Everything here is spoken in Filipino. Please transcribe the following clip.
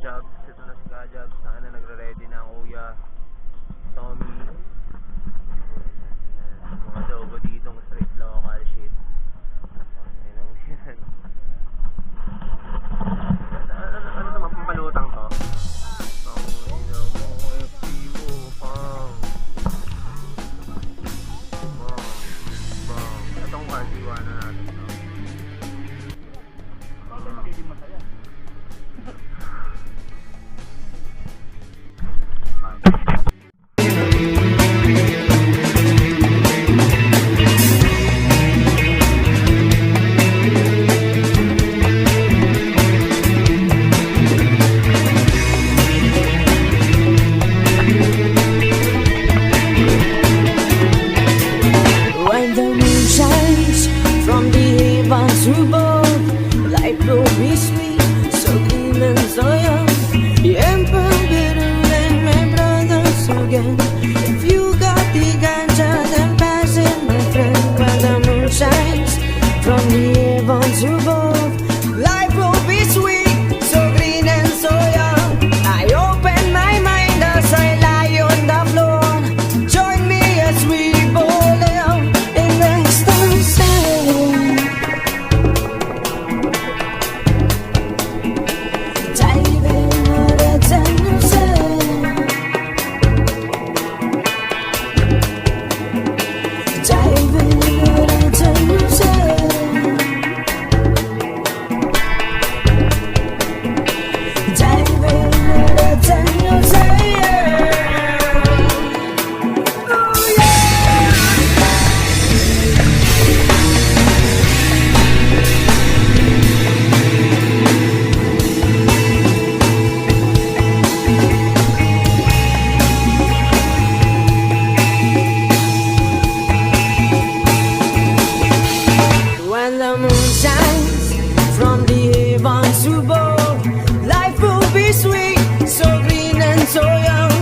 Kajabs. Ito na si Kajabs. Sana nagre-ready na ang kuya Tommy. Mga dogo ditong street local shit. Ano naman pampalutang to? Ang ina mo, FP mo, pang. Bang. Itong kardiwa na natin to. Bakit magiging masaya? When the moon shines from the heavens above, life will be sweet, so clean and so young. The emperor better than my brothers again. If you got the ganja, then pass it, my friend. When the moon shines from the heavens above, life will be sweet, so green and so young. I open my mind as I lie on the floor. Join me as we bowl out in the sunset. Dive in the sunset. Dive in the sunset. Dive in the sunset. Oh yeah. When the moon shines from the heavens above, life will be sweet, so green and so young.